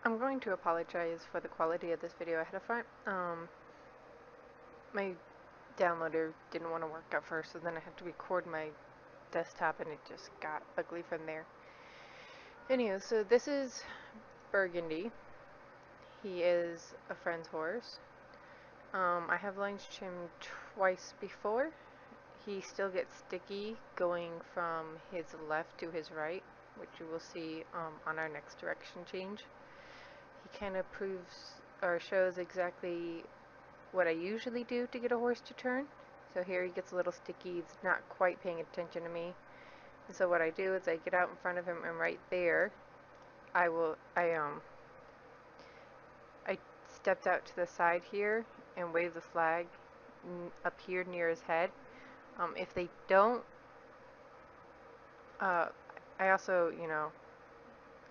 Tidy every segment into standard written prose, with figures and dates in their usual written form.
I'm going to apologize for the quality of this video ahead of time. My downloader didn't want to work at first, so then I had to record my desktop and it just got ugly from there. Anyway, so this is Burgundy. He is a friend's horse. I have lunged him twice before. He still gets sticky going from his left to his right, which you will see on our next direction change. He kind of proves or shows exactly what I usually do to get a horse to turn. So here he gets a little sticky, he's not quite paying attention to me. And so what I do is I get out in front of him, and right there I stepped out to the side here and wave the flag up here near his head. If they don't, I also,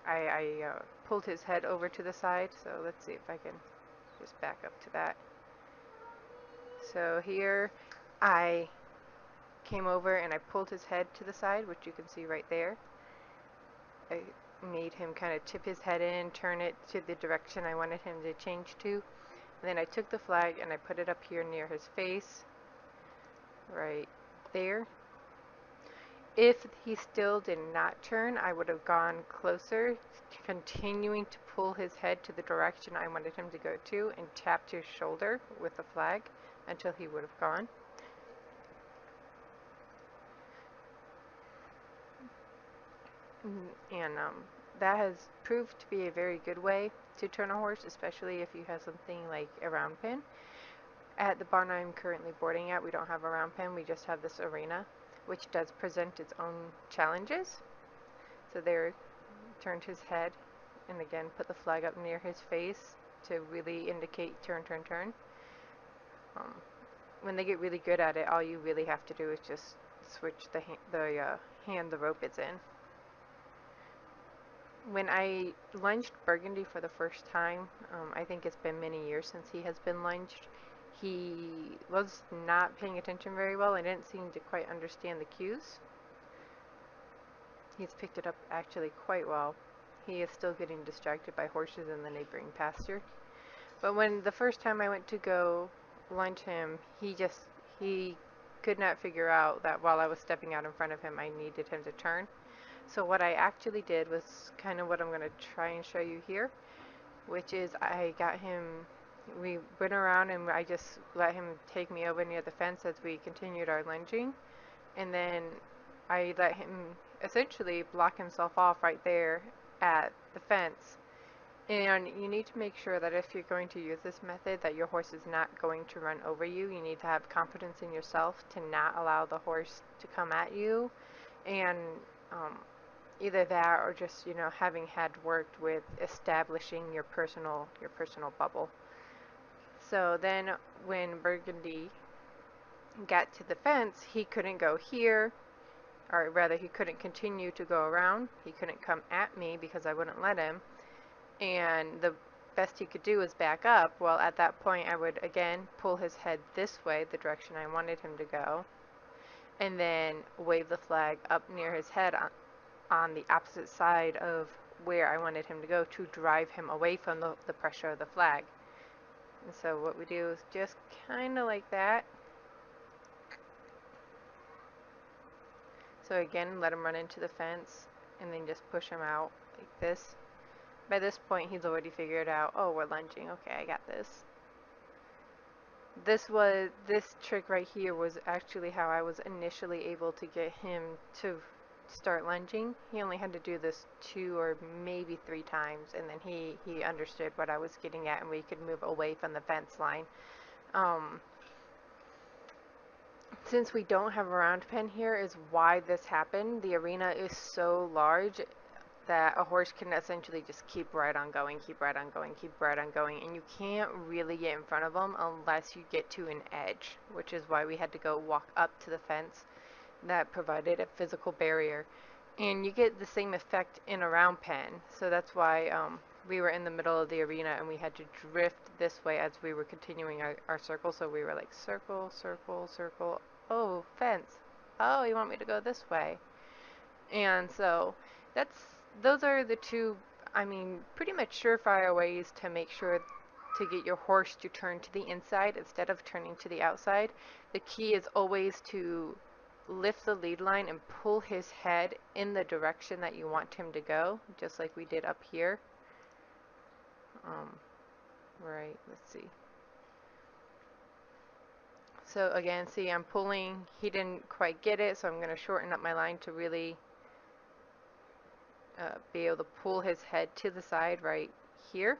I pulled his head over to the side, so let's see if I can just back up to that. So here I came over and I pulled his head to the side, which you can see right there. I made him kind of tip his head in, turn it to the direction I wanted him to change to. And then I took the flag and I put it up here near his face, right there. If he still did not turn, I would have gone closer, continuing to pull his head to the direction I wanted him to go to, and tapped his shoulder with the flag until he would have gone. And that has proved to be a very good way to turn a horse, especially if you have something like a round pen. At the barn I'm currently boarding at, we don't have a round pen, we just have this arena, which does present its own challenges. So there, turned his head, and again put the flag up near his face to really indicate turn, turn, turn. When they get really good at it, all you really have to do is just switch the hand the rope is in. When I lunged Burgundy for the first time, I think it's been many years since he has been lunged, he was not paying attention very well and didn't seem to quite understand the cues. He's picked it up actually quite well. He is still getting distracted by horses in the neighboring pasture. But when the first time I went to go lunge him, he could not figure out that while I was stepping out in front of him, I needed him to turn. So what I actually did was kind of what I'm going to try and show you here, which is I got him, we went around and I just let him take me over near the fence as we continued our lunging. And then I let him essentially block himself off right there at the fence. And you need to make sure that if you're going to use this method, that your horse is not going to run over you. You need to have confidence in yourself to not allow the horse to come at you. And either that or just, having had worked with establishing your personal bubble. So then when Burgundy got to the fence, he couldn't go here, or rather he couldn't continue to go around. He couldn't come at me because I wouldn't let him. And the best he could do was back up. Well, at that point I would again pull his head this way, the direction I wanted him to go, and then wave the flag up near his head on the opposite side of where I wanted him to go to drive him away from the pressure of the flag. And so what we do is just kind of like that. So again, let him run into the fence and then just push him out like this. By this point, he's already figured out, oh, we're lunging. Okay, I got this. This trick right here was actually how I was initially able to get him to start lunging. He only had to do this 2 or maybe 3 times, and then he understood what I was getting at, and we could move away from the fence line. Since we don't have a round pen here is why this happened. The arena is so large that a horse can essentially just keep right on going, keep right on going, keep right on going, and you can't really get in front of them unless you get to an edge, which is why we had to go walk up to the fence that provided a physical barrier. And you get the same effect in a round pen, so that's why we were in the middle of the arena and we had to drift this way as we were continuing our circle. So we were like circle, circle, circle, oh, fence, oh, you want me to go this way. And so those are the two I mean, pretty much surefire ways to make sure to get your horse to turn to the inside instead of turning to the outside. The key is always to lift the lead line and pull his head in the direction that you want him to go, just like we did up here. Right, let's see. So again, see, I'm pulling. He didn't quite get it, so I'm going to shorten up my line to really be able to pull his head to the side right here.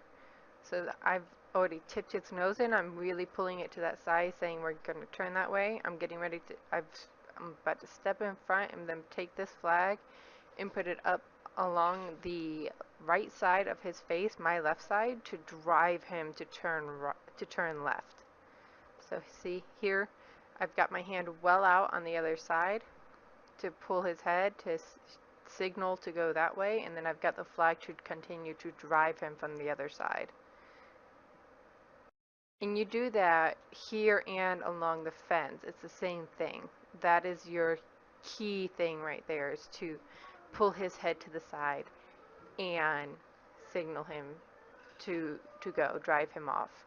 So that I've already tipped its nose in. I'm really pulling it to that side, saying we're going to turn that way. I'm getting ready to, I'm about to step in front and then take this flag and put it up along the right side of his face, my left side, to drive him to turn left. So see here, I've got my hand well out on the other side to pull his head to signal to go that way, and then I've got the flag to continue to drive him from the other side. And you do that here and along the fence. It's the same thing. That is your key thing right there, is to pull his head to the side and signal him to go, drive him off.